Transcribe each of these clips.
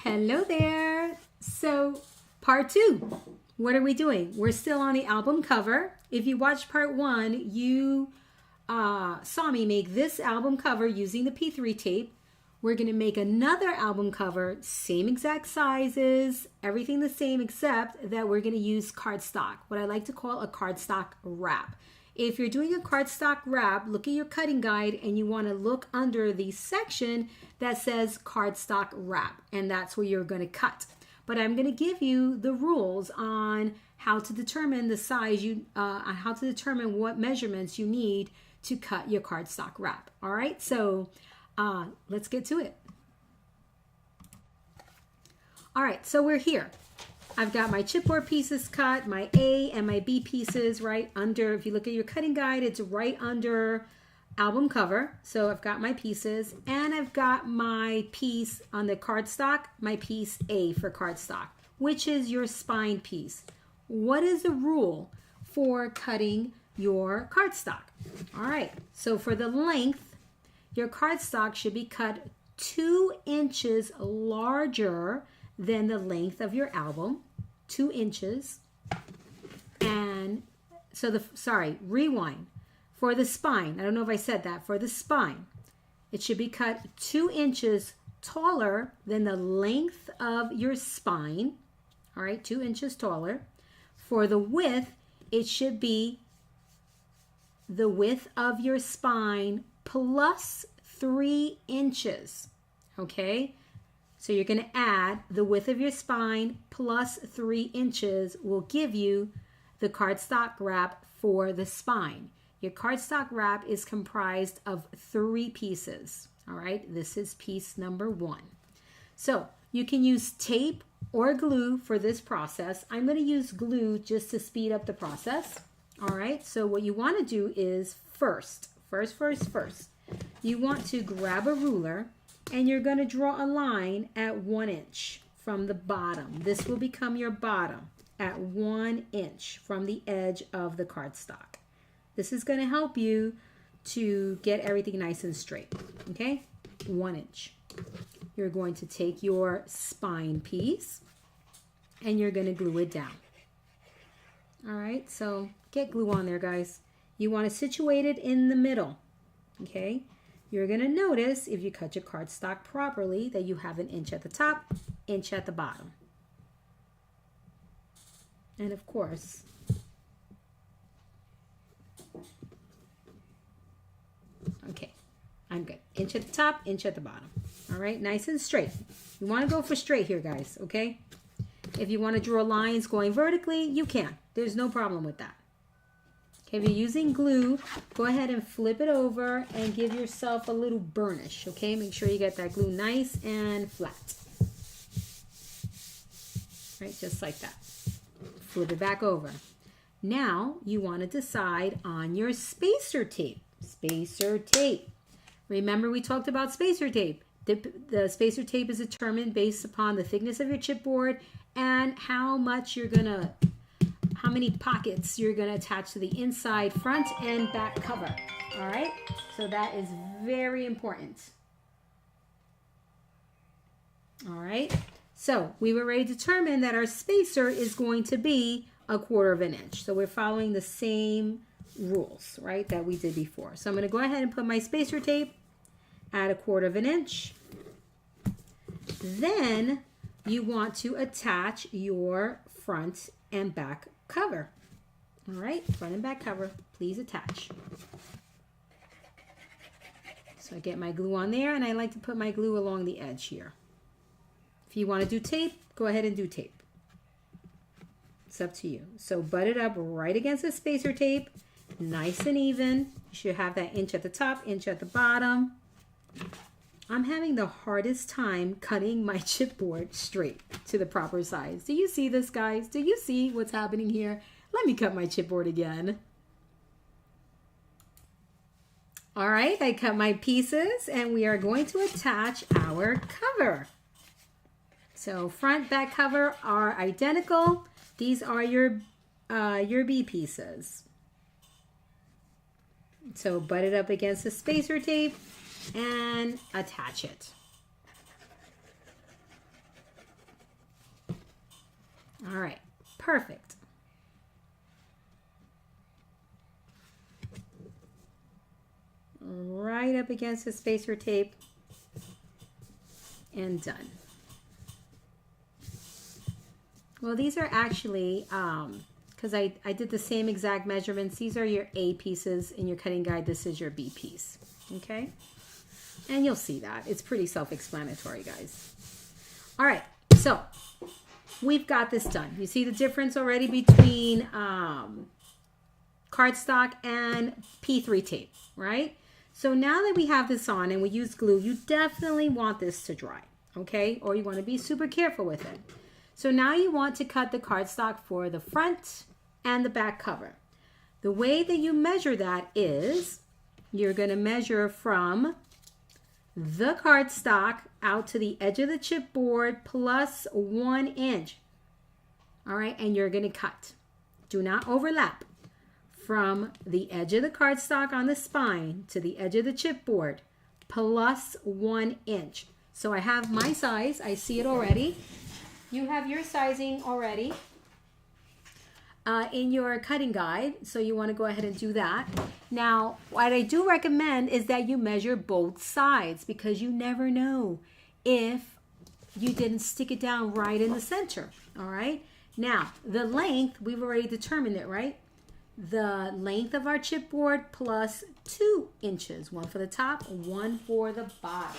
Hello there. So part 2, what are we doing? We're still on the album cover. If you watched part 1, you saw me make this album cover using the P3 tape. We're going to make another album cover, same exact sizes, everything the same, except that we're going to use cardstock, what I like to call a cardstock wrap. If you're doing a cardstock wrap, look at your cutting guide and you want to look under the section that says cardstock wrap, and that's where you're going to cut. But I'm going to give you the rules on how to determine the size on how to determine what measurements you need to cut your cardstock wrap. All right, so let's get to it. All right, so we're here. I've got my chipboard pieces cut, my A and my B pieces right under. If you look at your cutting guide, it's right under album cover. So I've got my pieces and I've got my piece on the cardstock, my piece A for cardstock, which is your spine piece. What is the rule for cutting your cardstock? All right, so for the length, your cardstock should be cut 2 inches larger than the length of your album, 2 inches. And so rewind. For the spine, I don't know if I said that, for the spine, it should be cut 2 inches taller than the length of your spine. All right, 2 inches taller. For the width, it should be the width of your spine plus 3 inches. Okay? So you're going to add the width of your spine plus 3 inches will give you the cardstock wrap for the spine. Your cardstock wrap is comprised of 3 pieces. All right, this is piece number 1. So you can use tape or glue for this process. I'm going to use glue just to speed up the process. All right, so what you want to do is first, you want to grab a ruler and you're going to draw a line at 1 inch from the bottom. This will become your bottom at 1 inch from the edge of the cardstock. This is going to help you to get everything nice and straight. Okay, 1 inch. You're going to take your spine piece and you're going to glue it down. All right, so get glue on there, guys. You want to situate it in the middle. Okay. You're going to notice, if you cut your cardstock properly, that you have 1 inch at the top, inch at the bottom. And of course, okay, I'm good. Inch at the top, inch at the bottom. All right, nice and straight. You want to go for straight here, guys, okay? If you want to draw lines going vertically, you can. There's no problem with that. Okay, if you're using glue, go ahead and flip it over and give yourself a little burnish, okay? Make sure you get that glue nice and flat. Right, just like that. Flip it back over. Now, you want to decide on your spacer tape. Spacer tape. Remember, we talked about spacer tape. The spacer tape is determined based upon the thickness of your chipboard and how many pockets you're going to attach to the inside, front, and back cover. All right? So that is very important. All right? So we've already determined that our spacer is going to be 1/4 inch. So we're following the same rules, right, that we did before. So I'm going to go ahead and put my spacer tape at 1/4 inch. Then you want to attach your front and back cover. All right, front and back cover, please attach. So I get my glue on there, and I like to put my glue along the edge here. If you want to do tape, go ahead and do tape. It's up to you. So butt it up right against the spacer tape, nice and even. You should have that inch at the top, inch at the bottom. I'm having the hardest time cutting my chipboard straight to the proper size. Do you see this, guys? Do you see what's happening here? Let me cut my chipboard again. All right, I cut my pieces and we are going to attach our cover. So front, back cover are identical. These are your B pieces. So butt it up against the spacer tape and attach it. All right, perfect. Right up against the spacer tape and done. Well, these are actually, because I did the same exact measurements, these are your A pieces in your cutting guide. This is your B piece, okay? And you'll see that. It's pretty self-explanatory, guys. All right, so we've got this done. You see the difference already between cardstock and P3 tape, right? So now that we have this on and we use glue, you definitely want this to dry, okay? Or you want to be super careful with it. So now you want to cut the cardstock for the front and the back cover. The way that you measure that is you're going to measure from the cardstock out to the edge of the chipboard plus 1 inch. All right, and you're going to cut. Do not overlap. From the edge of the cardstock on the spine to the edge of the chipboard plus 1 inch. So I have my size. I see it already. You have your sizing already in your cutting guide, so you want to go ahead and do that. Now, what I do recommend is that you measure both sides, because you never know if you didn't stick it down right in the center. All right. Now, the length, we've already determined it, right? The length of our chipboard plus 2 inches, 1 for the top, 1 for the bottom.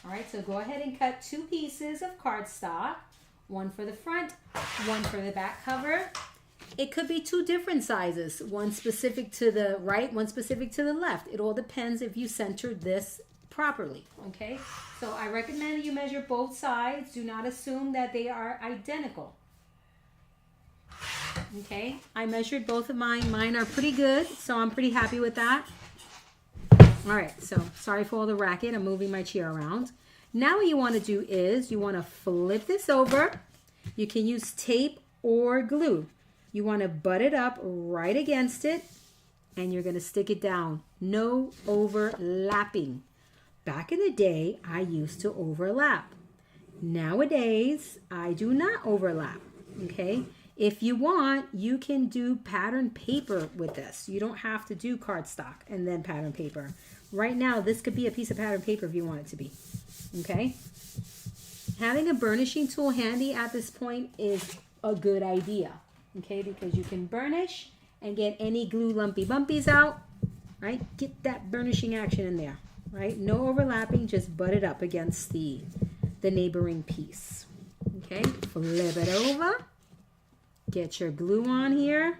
All right, so go ahead and cut 2 pieces of cardstock, 1 for the front, 1 for the back cover. It could be 2 different sizes, 1 specific to the right, 1 specific to the left. It all depends if you centered this properly, okay? So I recommend you measure both sides. Do not assume that they are identical. Okay, I measured both of mine. Mine are pretty good, so I'm pretty happy with that. All right, so sorry for all the racket. I'm moving my chair around. Now what you want to do is you want to flip this over. You can use tape or glue. You want to butt it up right against it, and you're going to stick it down. No overlapping. Back in the day, I used to overlap. Nowadays, I do not overlap, okay? If you want, you can do pattern paper with this. You don't have to do cardstock and then pattern paper. Right now, this could be a piece of pattern paper if you want it to be, okay? Having a burnishing tool handy at this point is a good idea, okay? Because you can burnish and get any glue lumpy bumpies out, right? Get that burnishing action in there, right? No overlapping, just butt it up against the neighboring piece, okay? Flip it over. Get your glue on here.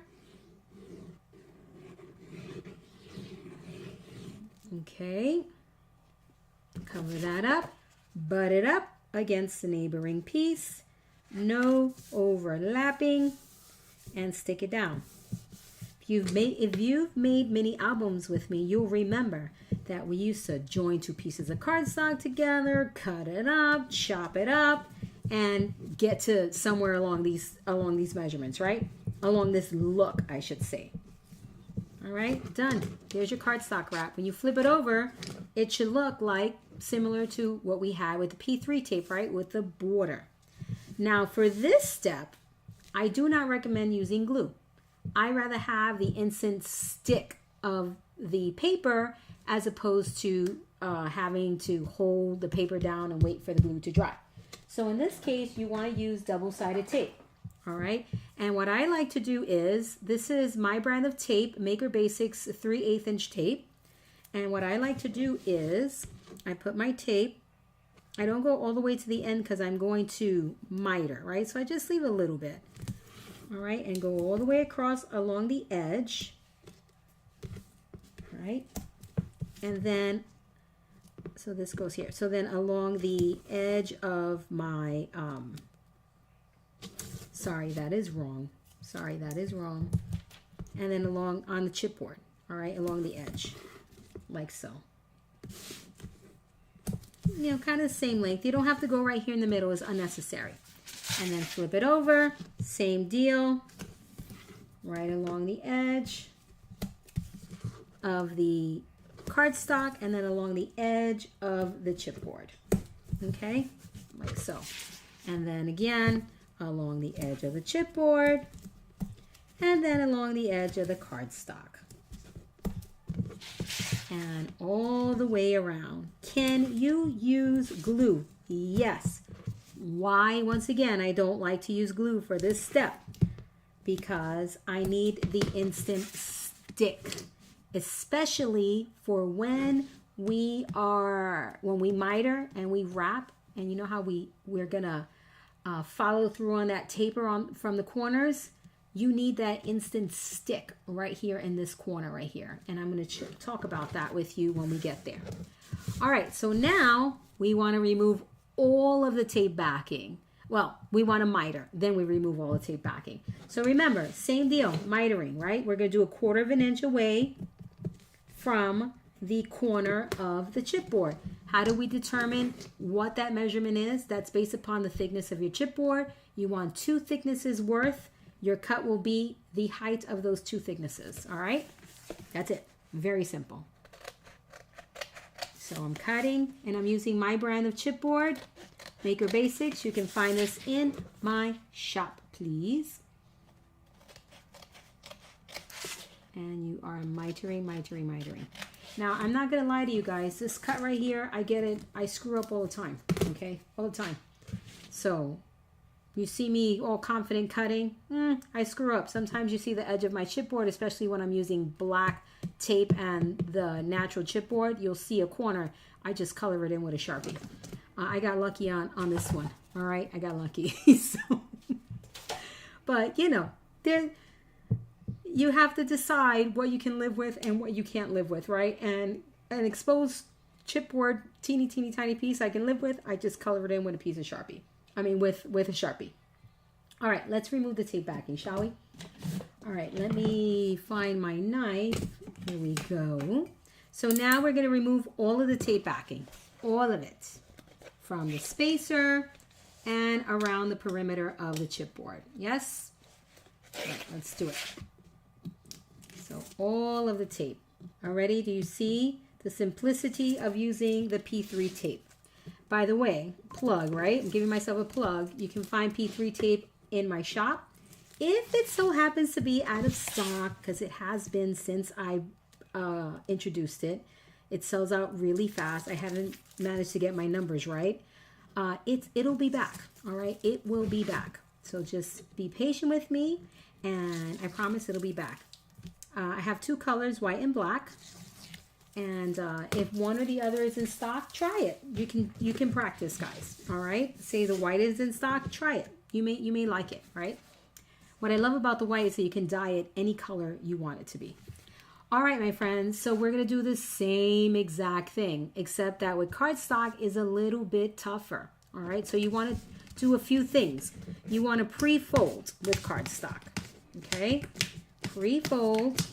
Okay. Cover that up. Butt it up against the neighboring piece. No overlapping. And stick it down. If you've made many albums with me, you'll remember that we used to join 2 pieces of cardstock together, cut it up, chop it up, and get to somewhere along these measurements, right? Along this look, I should say. All right, done. There's your cardstock wrap. When you flip it over, it should look like similar to what we had with the P3 tape, right? With the border. Now, for this step, I do not recommend using glue. I rather have the instant stick of the paper as opposed to having to hold the paper down and wait for the glue to dry. So in this case, you want to use double-sided tape, all right? And what I like to do is, this is my brand of tape, Maker Basics 3/8 inch tape. And what I like to do is, I put my tape, I don't go all the way to the end because I'm going to miter, right? So I just leave a little bit, all right? And go all the way across along the edge, right? And then, so this goes here. So then along the edge of my, sorry, that is wrong. Sorry, that is wrong. And then along on the chipboard, all right, along the edge, like so. You know, kind of the same length. You don't have to go right here in the middle, it's unnecessary. And then flip it over, same deal, right along the edge of the cardstock and then along the edge of the chipboard, okay, like so. And then again along the edge of the chipboard, and then along the edge of the cardstock. And all the way around. Can you use glue? Yes. Why, once again, I don't like to use glue for this step? Because I need the instant stick, especially for when we miter and we wrap, and you know how we're gonna follow through on that taper from the corners. You need that instant stick right here in this corner right here. And I'm going to talk about that with you when we get there. All right, so now we want to remove all of the tape backing. Well, we want to miter, then we remove all the tape backing. So remember, same deal, mitering, right? We're going to do 1/4 of an inch away from the corner of the chipboard. How do we determine what that measurement is? That's based upon the thickness of your chipboard. You want 2 thicknesses worth. Your cut will be the height of those 2 thicknesses, all right? That's it, very simple. So I'm cutting, and I'm using my brand of chipboard, Maker Basics. You can find this in my shop, please. And you are mitering. Now, I'm not gonna lie to you guys, this cut right here, I get it, I screw up all the time, okay? All the time. So, you see me all confident cutting, I screw up. Sometimes you see the edge of my chipboard, especially when I'm using black tape and the natural chipboard, you'll see a corner. I just color it in with a Sharpie. I got lucky on this one, all right? I got lucky. So, but, you know, you have to decide what you can live with and what you can't live with, right? And an exposed chipboard, teeny tiny piece I can live with, I just color it in with a piece of Sharpie. With a Sharpie. All right, let's remove the tape backing, shall we? All right, let me find my knife. Here we go. So now we're going to remove all of the tape backing, all of it, from the spacer and around the perimeter of the chipboard. Yes? All right, let's do it. So all of the tape. Already, do you see the simplicity of using the P3 tape? By the way, plug, right? I'm giving myself a plug. You can find P3 tape in my shop. If it so happens to be out of stock, because it has been since I introduced it, it sells out really fast. I haven't managed to get my numbers right. It'll be back, all right? It will be back. So just be patient with me, and I promise it'll be back. I have 2 colors, white and black. And if one or the other is in stock, try it. You can practice, guys. All right. Say the white is in stock, try it. You may like it, right? What I love about the white is that you can dye it any color you want it to be. All right, my friends. So we're gonna do the same exact thing, except that with cardstock is a little bit tougher. All right. So you want to do a few things. You want to pre-fold with cardstock. Okay. Pre-fold.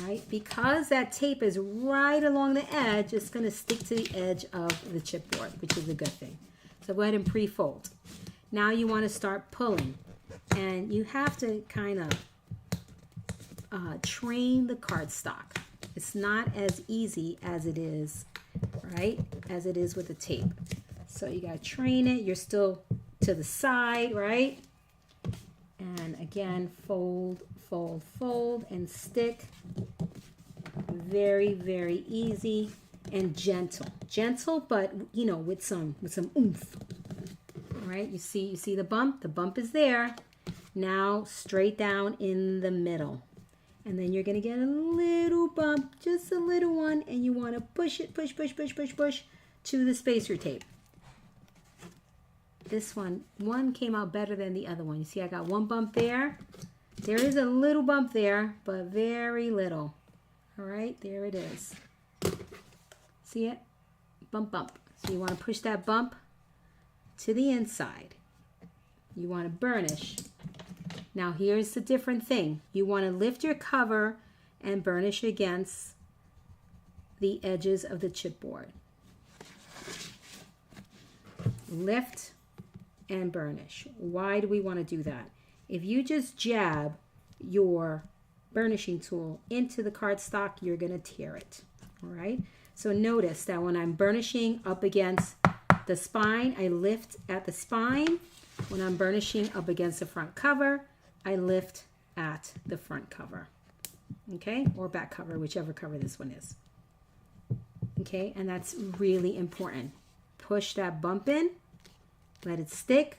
Right, because that tape is right along the edge, it's going to stick to the edge of the chipboard, which is a good thing. So go ahead and pre-fold. Now you want to start pulling, and you have to kind of train the cardstock. It's not as easy as it is, right, as it is with the tape. So you got to train it. You're still to the side, right? And again, fold, fold, fold, and stick. Very, very easy and gentle. Gentle, but you know, with some oomph. All right, you see the bump? The bump is there. Now straight down in the middle. And then you're gonna get a little bump, just a little one, and you want to push it, push to the spacer tape. This one came out better than the other one. You see I got one bump there. There is a little bump there, but very little. All right, there it is. See it? Bump, bump. So you want to push that bump to the inside. You want to burnish. Now here's the different thing. You want to lift your cover and burnish against the edges of the chipboard. Lift and burnish. Why do we want to do that? If you just jab your burnishing tool into the cardstock, you're going to tear it. All right? So notice that when I'm burnishing up against the spine, I lift at the spine. When I'm burnishing up against the front cover, I lift at the front cover. Okay, or back cover, whichever cover this one is. Okay, and that's really important. Push that bump in, let it stick.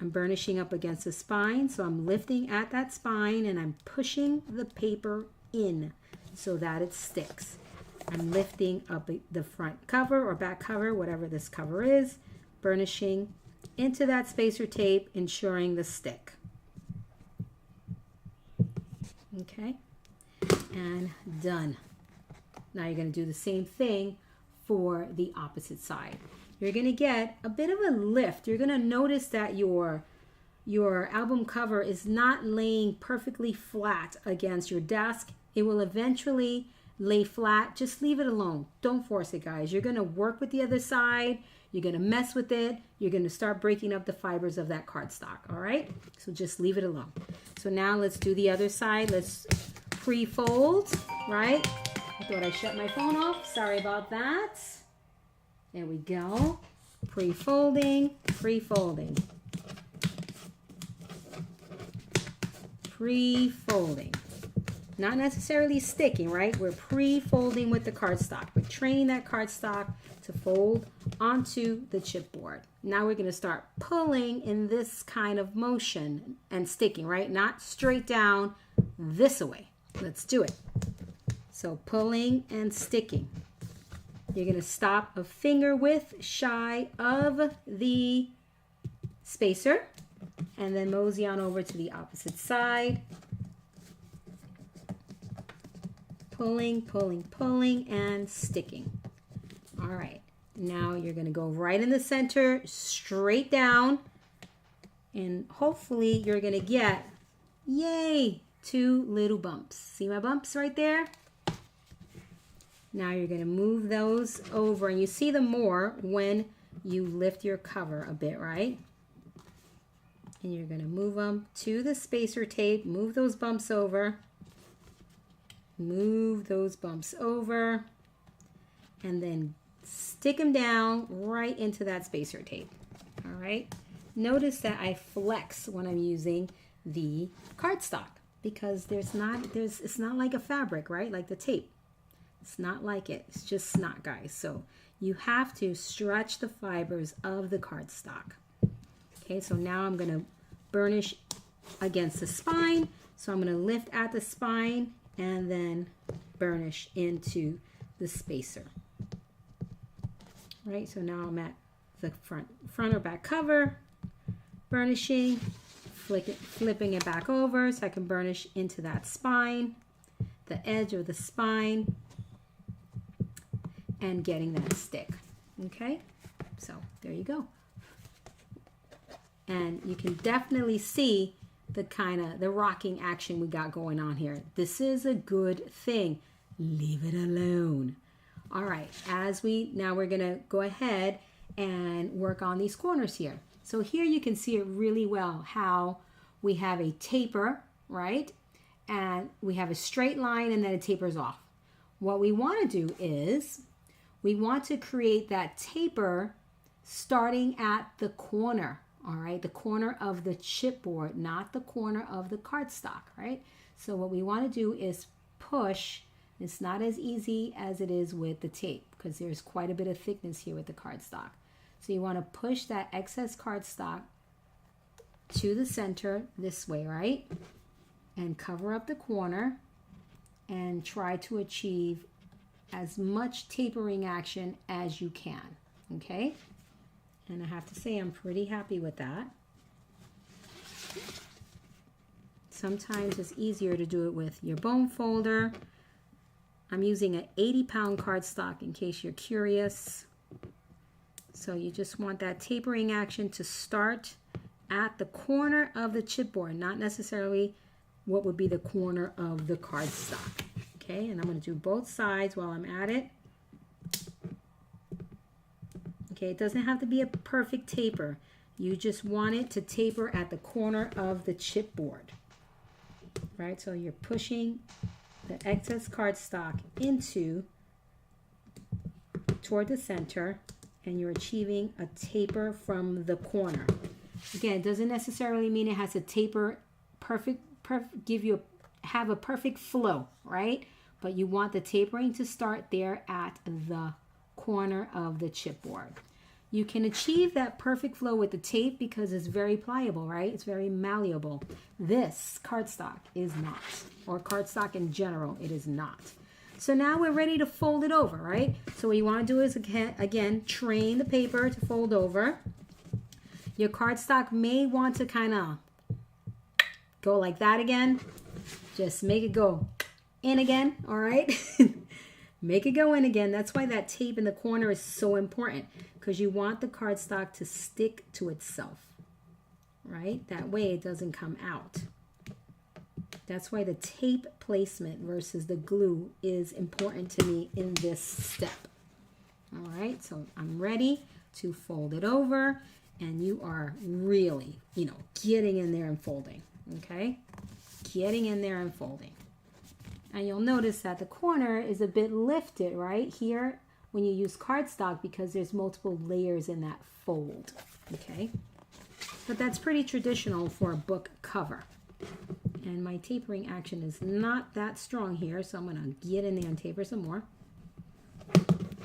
I'm burnishing up against the spine, so I'm lifting at that spine and I'm pushing the paper in so that it sticks. I'm lifting up the front cover or back cover, whatever this cover is, burnishing into that spacer tape, ensuring the stick. Okay, and done. Now you're going to do the same thing for the opposite side. You're going to get a bit of a lift. You're going to notice that your album cover is not laying perfectly flat against your desk. It will eventually lay flat. Just leave it alone. Don't force it, guys. You're going to work with the other side. You're going to mess with it. You're going to start breaking up the fibers of that cardstock, all right? So just leave it alone. So now let's do the other side. Let's pre-fold, right? I thought I shut my phone off. Sorry about that. There we go. Pre-folding, pre-folding. Pre-folding. Not necessarily sticking, right? We're pre-folding with the cardstock. We're training that cardstock to fold onto the chipboard. Now we're going to start pulling in this kind of motion and sticking, right? Not straight down, this way. Let's do it. So pulling and sticking. You're going to stop a finger width shy of the spacer and then mosey on over to the opposite side. Pulling, pulling, pulling, and sticking. All right, now you're going to go right in the center, straight down, and hopefully you're going to get, yay, 2 little bumps. See my bumps right there? Now you're going to move those over, and you see them more when you lift your cover a bit, right? And you're going to move them to the spacer tape, move those bumps over, move those bumps over, and then stick them down right into that spacer tape. All right. Notice that I flex when I'm using the cardstock because it's not like a fabric, right? Like the tape. It's not like it. It's just not, guys. So you have to stretch the fibers of the cardstock. Okay, so now I'm going to burnish against the spine. So I'm going to lift at the spine and then burnish into the spacer. Right, so now I'm at the front or back cover, burnishing, flipping it back over so I can burnish into that spine, the edge of the spine, and getting that stick. Okay, so there you go. And you can definitely see the rocking action we got going on here. This is a good thing. Leave it alone. All right, now we're gonna go ahead and work on these corners here. So here you can see it really well how we have a taper, right? And we have a straight line and then it tapers off. What we want to do is we want to create that taper starting at the corner, all right? The corner of the chipboard, not the corner of the cardstock, right? So what we want to do is push. It's not as easy as it is with the tape because there's quite a bit of thickness here with the cardstock. So you want to push that excess cardstock to the center this way, right? And cover up the corner and try to achieve as much tapering action as you can, okay? And I have to say I'm pretty happy with that. Sometimes it's easier to do it with your bone folder. I'm using an 80-pound cardstock in case you're curious. So you just want that tapering action to start at the corner of the chipboard, not necessarily what would be the corner of the cardstock. Okay, and I'm going to do both sides while I'm at it. Okay, it doesn't have to be a perfect taper. You just want it to taper at the corner of the chipboard. Right, so you're pushing the excess cardstock toward the center and you're achieving a taper from the corner. Again, it doesn't necessarily mean it has to taper have a perfect flow, right? But you want the tapering to start there at the corner of the chipboard. You can achieve that perfect flow with the tape because it's very pliable, right? It's very malleable. This cardstock is not, or cardstock in general, it is not. So now we're ready to fold it over, right? So what you want to do is, again, train the paper to fold over. Your cardstock may want to kind of go like that again. Just make it go in again, all right? Make it go in again. That's why that tape in the corner is so important, because you want the cardstock to stick to itself, right? That way it doesn't come out. That's why the tape placement versus the glue is important to me in this step. All right, so I'm ready to fold it over, and you are really, getting in there and folding, okay? Getting in there and folding. And you'll notice that the corner is a bit lifted right here when you use cardstock because there's multiple layers in that fold, okay? But that's pretty traditional for a book cover. And my tapering action is not that strong here, so I'm going to get in there and taper some more.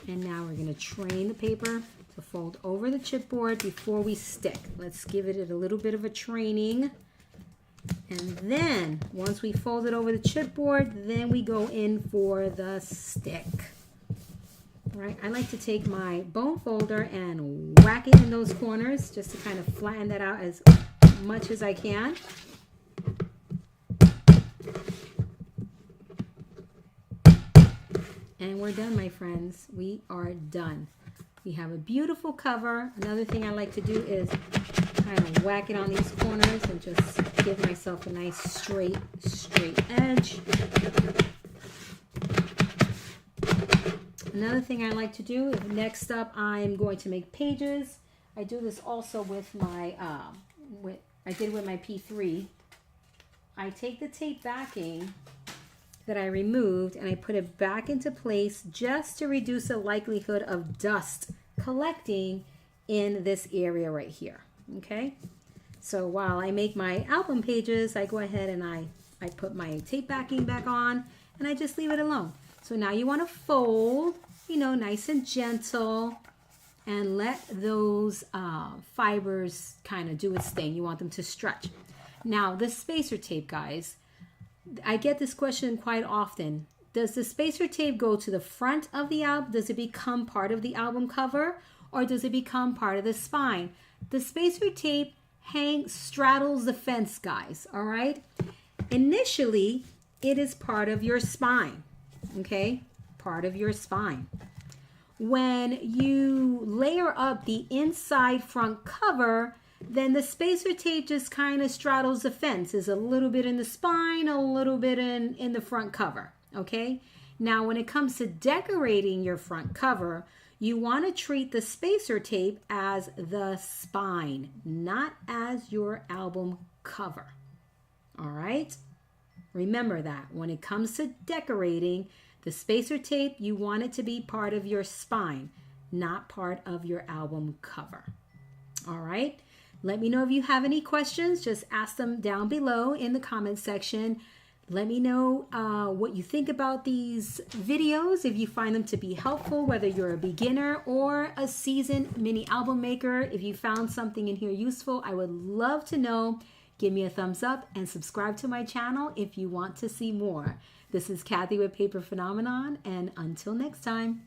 And now we're going to train the paper to fold over the chipboard before we stick. Let's give it a little bit of a training. And then, once we fold it over the chipboard, then we go in for the stick. All right, I like to take my bone folder and whack it in those corners just to kind of flatten that out as much as I can. And we're done, my friends. We are done. We have a beautiful cover. Another thing I like to do is kind of whack it on these corners and just give myself a nice straight edge. Another thing I like to do is, next up, I'm going to make pages. I do this also with my, I did with my P3. I take the tape backing that I removed and I put it back into place just to reduce the likelihood of dust collecting in this area right here. Okay, so while I make my album pages, I go ahead and I put my tape backing back on and I just leave it alone. So now you want to fold, nice and gentle, and let those fibers kind of do its thing. You want them to stretch. Now, the spacer tape, guys, I get this question quite often. Does the spacer tape go to the front of the album? Does it become part of the album cover? Or does it become part of the spine? The spacer tape straddles the fence, guys, all right? Initially, it is part of your spine, okay? Part of your spine. When you layer up the inside front cover, then the spacer tape just kind of straddles the fence. Is a little bit in the spine, a little bit in the front cover, okay? Now, when it comes to decorating your front cover, you want to treat the spacer tape as the spine, not as your album cover, all right? Remember that. When it comes to decorating, the spacer tape, you want it to be part of your spine, not part of your album cover, all right? Let me know if you have any questions. Just ask them down below in the comment section. Let me know what you think about these videos, if you find them to be helpful, whether you're a beginner or a seasoned mini album maker. If you found something in here useful, I would love to know. Give me a thumbs up and subscribe to my channel if you want to see more. This is Kathy with Paper Phenomenon, and until next time.